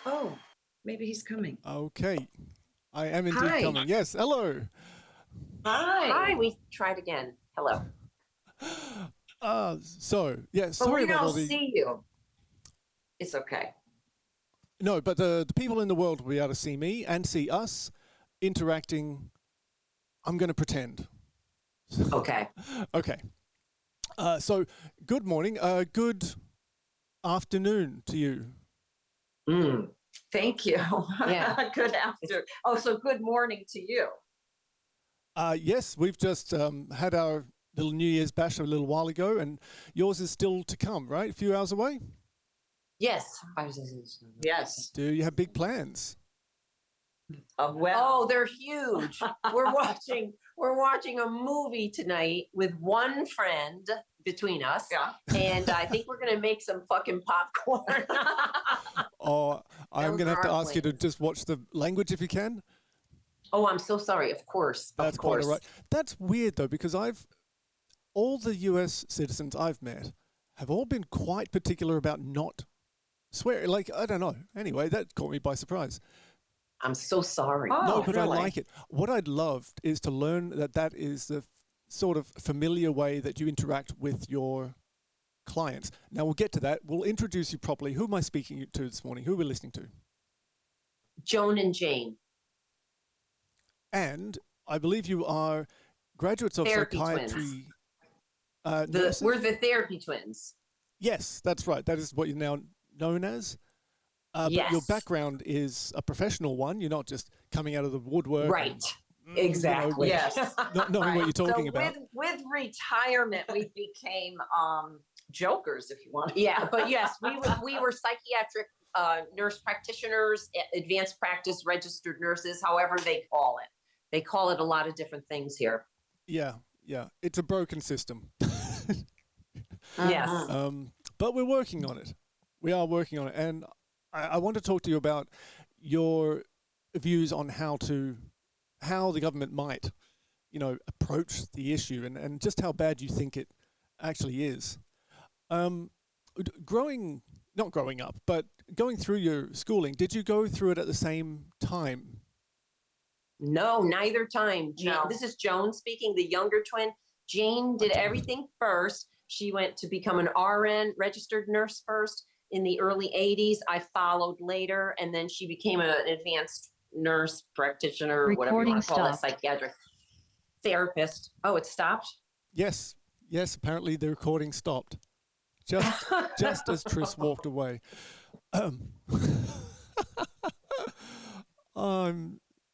Oh, maybe he's coming. Okay. I am indeed Hi. coming. Yes. Hello. Hi. Hi, we tried again. Hello. But Sorry we about don't all the. see you. It's okay. No, but the people in the world will be able to see me and see us interacting. I'm going to pretend. Okay. Okay. So, good morning. Good afternoon to you. Thank you. Yeah. Good afternoon. Oh, so good morning to you. Yes, we've just had our little New Year's bash a little while ago, and yours is still to come, right? A few hours away? Yes. Yes. Do you have big plans? Well. Oh, they're huge. We're watching a movie tonight with one friend between us. Yeah. And I think we're gonna make some fucking popcorn. Or I'm going to have to our ask you to plans. just watch the language if you can. Oh, I'm so sorry. Of course. That's Of quite course. all right. That's weird though, because all the US citizens I've met have all been quite particular about not swearing. Like, I don't know. Anyway, that caught me by surprise. I'm so sorry. Oh, No, but I really? like it. What I'd loved is to learn that is the sort of familiar way that you interact with your clients. Now we'll get to that. We'll introduce you properly. Who am I speaking to this morning? Who are we listening to? Joan and Jane. And I believe you are graduates of Therapy psychiatry. We're the therapy twins. Yes, that's right. That is what you're now known as. But Yes. your background is a professional one. You're not just coming out of the woodwork. Right. Exactly. Yes. Not knowing what you're talking so about. With retirement, we became jokers, if you want. Yeah, but yes, we were psychiatric nurse practitioners, advanced practice registered nurses, however they call it. They call it a lot of different things here. Yeah. It's a broken system. Yes. But we're working on it. We are working on it. And I want to talk to you about your views on how the government might, approach the issue and just how bad you think it actually is. Not growing up, but going through your schooling, did you go through it at the same time? No, neither time. No. This is Joan speaking, the younger twin. Jane did everything first. She went to become an RN, registered nurse first in the early 80s. I followed later, and then she became an advanced nurse practitioner, whatever you want to call it, psychiatric therapist. Oh, it stopped? Yes. Apparently the recording stopped. Just as Tris walked away.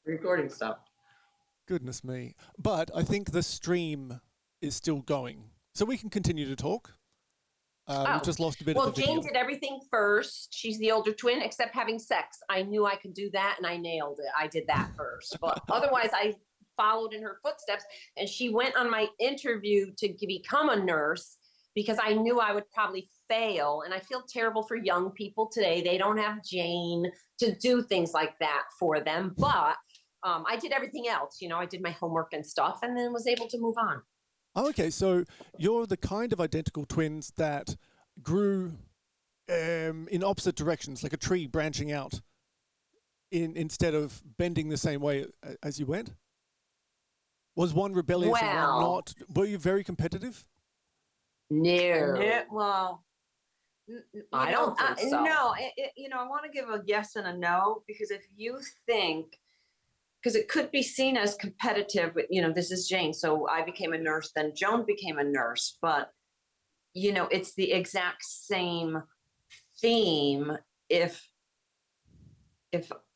Recording stopped. Goodness me. But I think the stream is still going. So we can continue to talk. We just lost a bit of the video. Jane did everything first. She's the older twin, except having sex. I knew I could do that, and I nailed it. I did that first. But otherwise, I followed in her footsteps. And she went on my interview to become a nurse because I knew I would probably fail. And I feel terrible for young people today. They don't have Jane to do things like that for them. But I did everything else. I did my homework and stuff, and then was able to move on. Oh, okay, so you're the kind of identical twins that grew in opposite directions, like a tree branching out instead of bending the same way as you went? Was one rebellious and one not? Were you very competitive? No. Well, I don't think so. No, I want to give a yes and a no, because if you think, because it could be seen as competitive, this is Jane, so I became a nurse, then Joan became a nurse, but, it's the exact same theme. If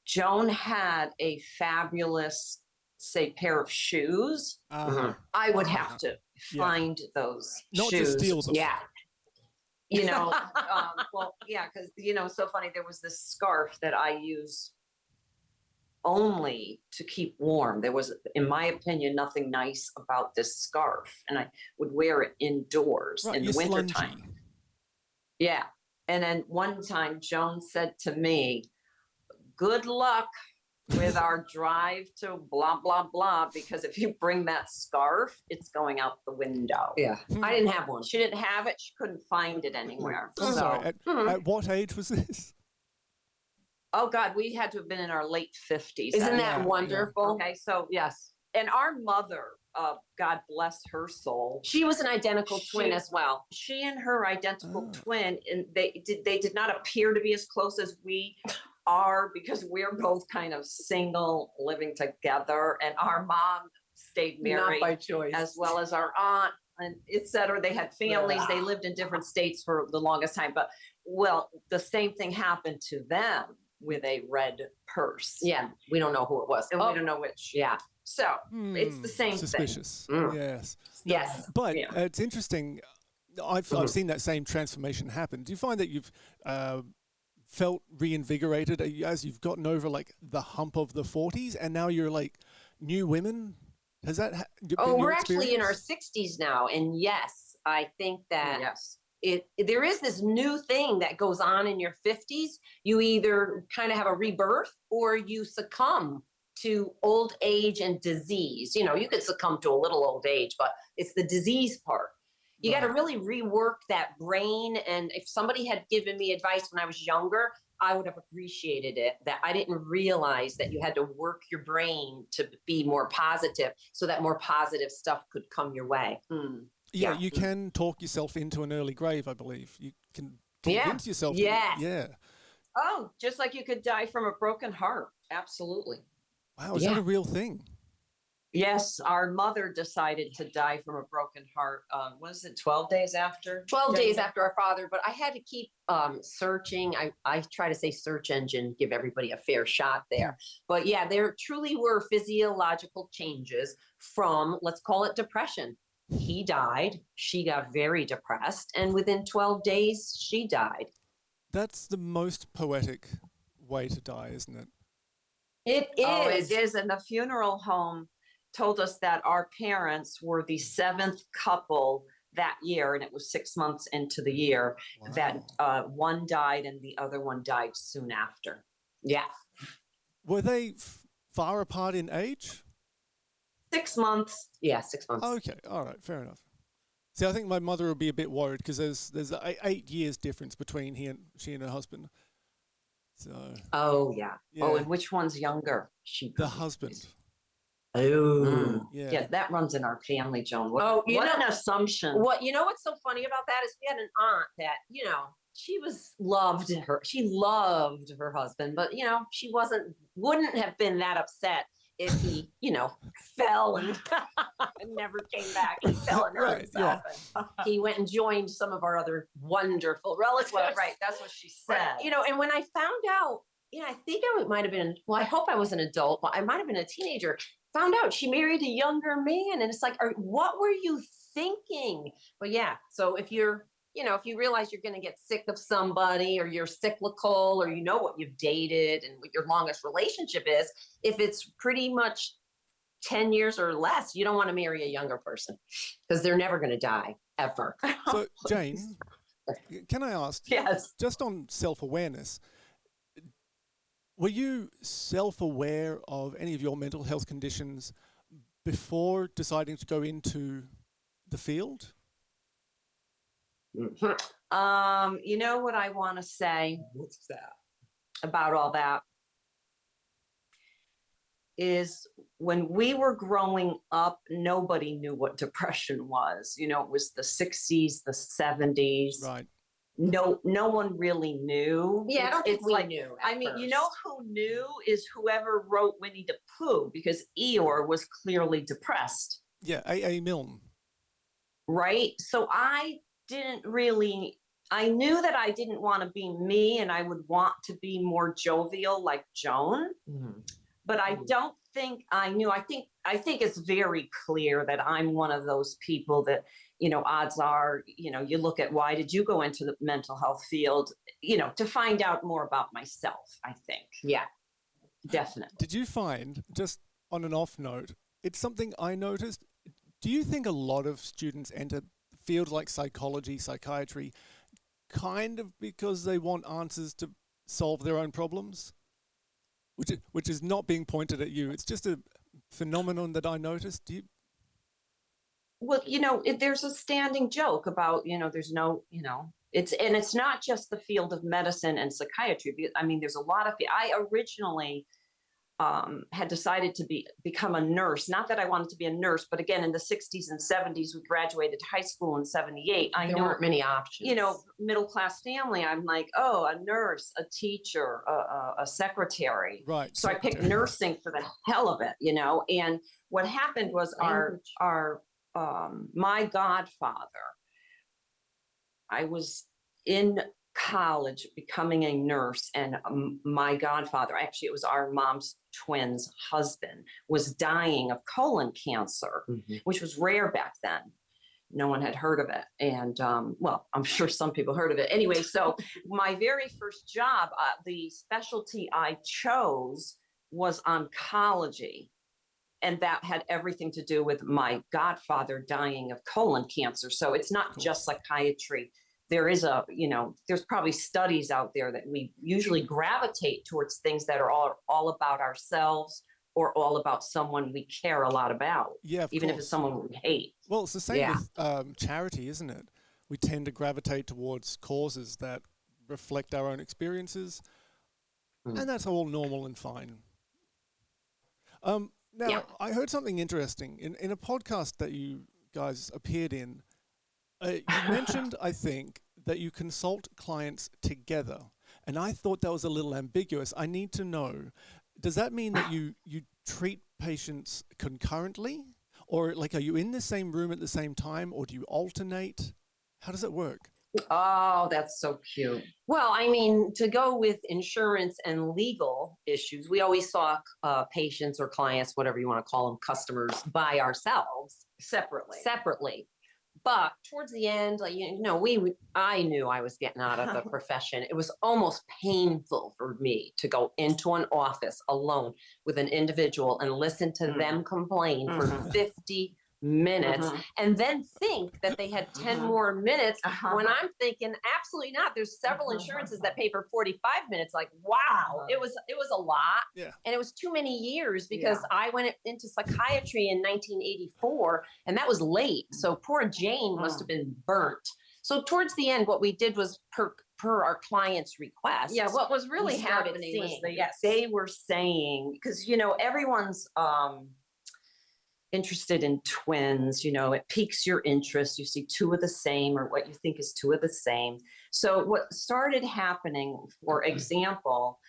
Joan had a fabulous, say, pair of shoes, I would have to find those not shoes. to steal them. Yeah. Because, so funny, there was this scarf that I use only to keep warm. There was, in my opinion, nothing nice about this scarf, and I would wear it indoors in the wintertime. Yeah. And then one time Joan said to me, good luck with our drive to blah, blah, blah, because if you bring that scarf, it's going out the window. Yeah. I didn't have one. She didn't have it. She couldn't find it anywhere. I'm sorry. At what age was this? Oh God, we had to have been in our late 50s. Isn't Yeah, that yeah. wonderful? Okay, so Yes. and our mother, God bless her soul, She was an identical twin She- as well. she and her identical Oh. twin, and they did not appear to be as close as we are because we're both kind of single, living together, and our mom stayed married choice. as well as our aunt and et cetera. They had families. They lived in different states for the longest time. But well, the same thing happened to them with a red purse. Yeah, we don't know who it was. And we don't know which. Yeah. So it's the same Suspicious. Mm. Yes. Yes. But Yeah. it's interesting. I've seen that same transformation happen. Do you find that you've felt reinvigorated as you've gotten over like the hump of the 40s, and now you're like new women? Has that been Oh, your we're actually in our experience? 60s now. And yes, I think that Yes. there is this new thing that goes on in your 50s. You either kind of have a rebirth or you succumb to old age and disease. You know, you could succumb to a little old age, but it's the disease part. You got to Right. really rework that brain. And if somebody had given me advice when I was younger, I would have appreciated it. That I didn't realize that you had to work your brain to be more positive so that more positive stuff could come your way. Mm. Yeah, Yeah. you can talk yourself into an early grave, I believe. You can Yeah. convince yourself. Yes. Yeah. Oh, just like you could die from a broken heart. Absolutely. Wow, is Yeah. that a real thing? Yes, our mother decided to die from a broken heart. Was it 12 days after? 12 days Jenny? after our father, but I had to keep searching. I try to say search engine, give everybody a fair shot there. But yeah, there truly were physiological changes from, let's call it depression. He died, she got very depressed, and within 12 days, she died. That's the most poetic way to die, isn't it? It is. Oh, it is. And the funeral home told us that our parents were the seventh couple that year, and it was 6 months into the year that one died and the other one died soon after. Yeah. Were they far apart in age? 6 months. Yeah, 6 months. Okay, all right, fair enough. See, I think my mother would be a bit worried because there's 8 years difference between she and her husband. So Oh, yeah. Oh, yeah, and which one's younger? She the husband. Oh. Yeah. Yeah, that runs in our family, Joan. What, Oh, you what know- an assumption. What you know what's so funny about that is we had an aunt that, you know, she loved her husband, but you know, she wouldn't have been that upset if he, you know, fell and never came back. He fell and hurt Right, himself. And he went and joined some of our other wonderful relatives. Well, right, that's what she said. Right. You know, and when I found out, you know, I think I might have been, well, I hope I was an adult, but I might have been a teenager. Found out she married a younger man. And it's like, what were you thinking? But yeah, so if you're, you know, if you realize you're going to get sick of somebody or you're cyclical or you know what you've dated and what your longest relationship is, if it's pretty much 10 years or less, you don't want to marry a younger person because they're never going to die ever. So Jane, can I ask? Yes. Just on self-awareness, were you self-aware of any of your mental health conditions before deciding to go into the field? You know what I want to say What's that? about all that is when we were growing up, nobody knew what depression was. You know, it was the 60s, the 70s. Right. No one really knew. Yeah, I don't think it's we like, knew. I mean, you know who knew is whoever wrote Winnie the Pooh, because Eeyore was clearly depressed, Yeah, A. Milne. right? So I knew that I didn't want to be me and I would want to be more jovial like Joan, but I don't think I knew. I think it's very clear that I'm one of those people that, you know, odds are, you know, you look at why did you go into the mental health field, you know, to find out more about myself, I think. Yeah. Definitely. Did you find, just on an off note, it's something I noticed, do you think a lot of students enter fields like psychology, psychiatry, kind of because they want answers to solve their own problems? Which is not being pointed at you. It's just a phenomenon that I noticed. Well, you know, there's a standing joke about, you know, there's no, you know, it's not just the field of medicine and psychiatry. I mean, there's a lot of, I originally had decided to become a nurse. Not that I wanted to be a nurse, but again, in the 60s and 70s, we graduated high school in 78. There weren't many options. Middle class family. I'm like, oh, a nurse, a teacher, a secretary. Right. So I picked nursing for the hell of it, And what happened was my godfather, I was in college becoming a nurse, and my godfather, actually it was our mom's twin's husband, was dying of colon cancer, which was rare back then. No one had heard of it. And well, I'm sure some people heard of it. Anyway, so my very first job, the specialty I chose was oncology. And that had everything to do with my godfather dying of colon cancer. So it's not just psychiatry. There is there's probably studies out there that we usually gravitate towards things that are all about ourselves or all about someone we care a lot about. Yeah, even if it's someone we hate. Well, it's the same with charity, isn't it? We tend to gravitate towards causes that reflect our own experiences, and that's all normal and fine. Now, I heard something interesting in a podcast that you guys appeared in. You mentioned, I think, that you consult clients together, and I thought that was a little ambiguous. I need to know, does that mean that you treat patients concurrently, or like, are you in the same room at the same time, or do you alternate? How does it work? Oh, that's so cute. Well, I mean, to go with insurance and legal issues, we always saw patients or clients, whatever you want to call them, customers, by ourselves separately. But towards the end, I knew I was getting out of the profession. It was almost painful for me to go into an office alone with an individual and listen to them complain for 50 minutes and then think that they had 10 more minutes when I'm thinking absolutely not. There's several insurances that pay for 45 minutes. Like, wow, it was a lot. Yeah. And it was too many years because I went into psychiatry in 1984 and that was late. So poor Jane must have been burnt. So towards the end, what we did was per our client's request. Yeah, what was really happening was they were saying, because everyone's interested in twins, it piques your interest. You see two of the same, or what you think is two of the same. So what started happening, for example,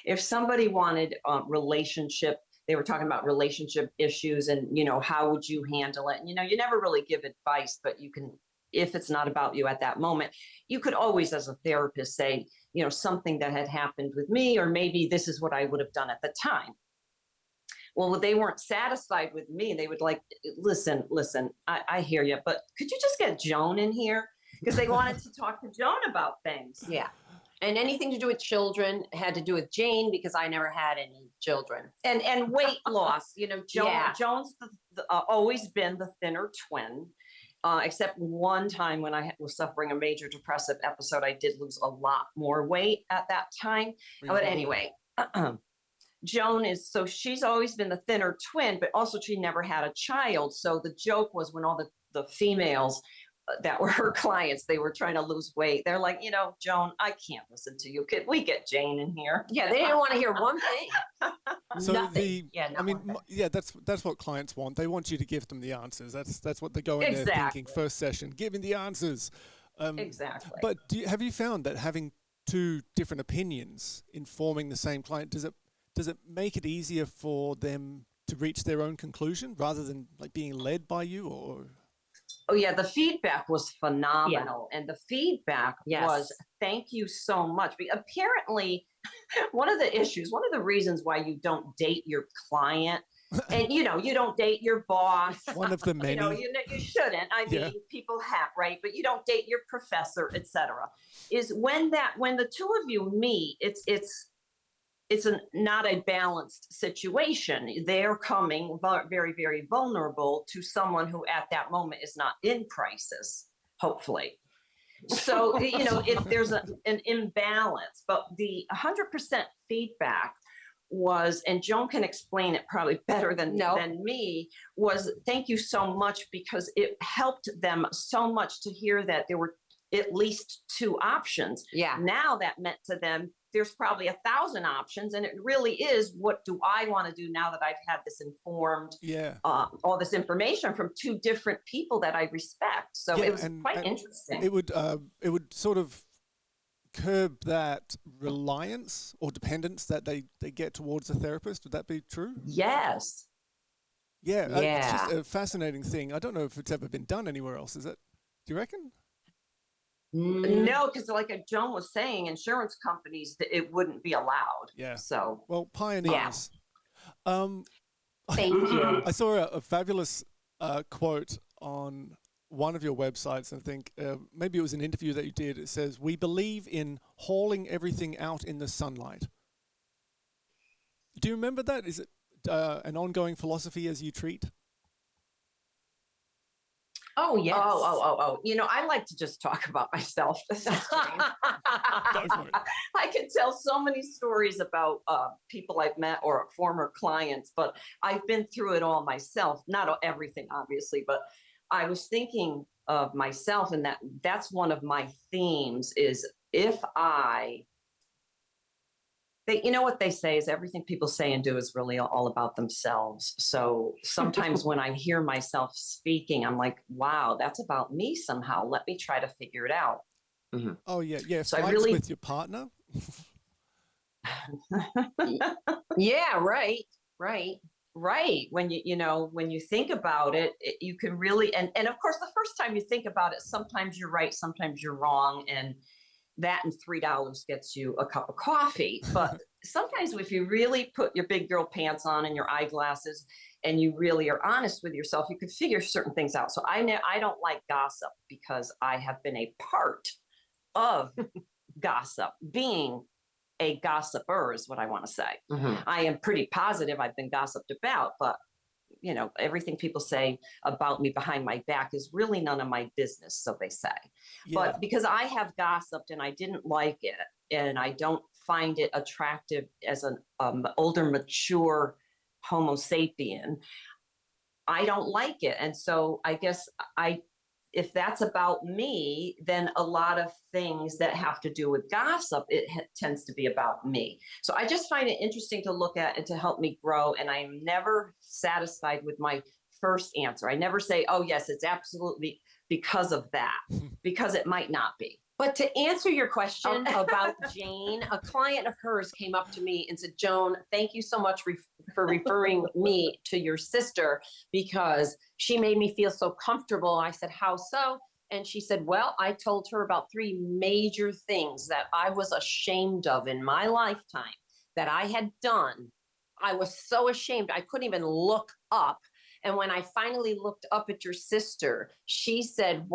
if somebody wanted relationship, they were talking about relationship issues and, how would you handle it? And, you never really give advice, but you can, if it's not about you at that moment, you could always, as a therapist, say, something that had happened with me, or maybe this is what I would have done at the time. Well, they weren't satisfied with me. They would like, listen, I hear you, but could you just get Joan in here? Because they wanted to talk to Joan about things. Yeah. And anything to do with children had to do with Jane, because I never had any children. And weight loss, Joan's always been the thinner twin, except one time when I was suffering a major depressive episode, I did lose a lot more weight at that time. But anyway, Joan she's always been the thinner twin, but also she never had a child. So the joke was, when all the females that were her clients, they were trying to lose weight, they're like, Joan, I can't listen to you. Could we get Jane in here? Yeah, they didn't want to hear one thing. So nothing. That's what clients want. They want you to give them the answers. That's what they go in there thinking. First session, give me the answers. Exactly. But have you found that having two different opinions informing the same client, does it make it easier for them to reach their own conclusion rather than like being led by you? Or oh yeah, the feedback was phenomenal. And the feedback was, thank you so much. Apparently, one of the reasons why you don't date your client, and you don't date your boss. One of the many. You shouldn't. I mean, people have, right? But you don't date your professor, etc. Is when the two of you meet, it's not a balanced situation. They're coming very, very vulnerable to someone who at that moment is not in crisis, hopefully. So, if there's an imbalance, but the 100% feedback was, and Joan can explain it probably better than me, was thank you so much, because it helped them so much to hear that there were at least 2 options. Yeah. Now that meant to them, there's probably 1,000 options. And it really is, what do I want to do now that I've had this informed, all this information from 2 different people that I respect. So it was quite interesting. It would sort of curb that reliance or dependence that they get towards a therapist. Would that be true? Yes. Yeah. It's just a fascinating thing. I don't know if it's ever been done anywhere else. Is it? Do you reckon? No, because like Joan was saying, insurance companies, it wouldn't be allowed. Yeah. So, well, pioneers. Thank you. I saw a fabulous quote on one of your websites. I think maybe it was an interview that you did. It says, "We believe in hauling everything out in the sunlight." Do you remember that? Is it an ongoing philosophy as you treat? Oh, yes. Oh. I like to just talk about myself. Go for it. I can tell so many stories about people I've met or former clients, but I've been through it all myself. Not everything, obviously, but I was thinking of myself, and that's one of my themes is you know what they say is everything people say and do is really all about themselves. So sometimes when I hear myself speaking, I'm like, wow, that's about me somehow. Let me try to figure it out. Mm-hmm. Oh, yeah. Yeah. So fights with your partner. Yeah, right. When when you think about it, you can really, and of course, the first time you think about it, sometimes you're right, sometimes you're wrong. And that and $3 gets you a cup of coffee. But sometimes if you really put your big girl pants on and your eyeglasses and you really are honest with yourself, you could figure certain things out. So I don't like gossip because I have been a part of gossip. Being a gossiper is what I want to say. Mm-hmm. I am pretty positive I've been gossiped about, but everything people say about me behind my back is really none of my business, so they say. Yeah. But because I have gossiped and I didn't like it, and I don't find it attractive as an older, mature Homo sapien, I don't like it. And so I guess if that's about me, then a lot of things that have to do with gossip, it tends to be about me. So I just find it interesting to look at and to help me grow. And I'm never satisfied with my first answer. I never say, oh, yes, it's absolutely because of that, because it might not be. But to answer your question about Jane, a client of hers came up to me and said, Joan, thank you so much for referring me to your sister because she made me feel so comfortable. I said, how so? And she said, well, I told her about 3 major things that I was ashamed of in my lifetime that I had done. I was so ashamed. I couldn't even look up. And when I finally looked up at your sister, she said,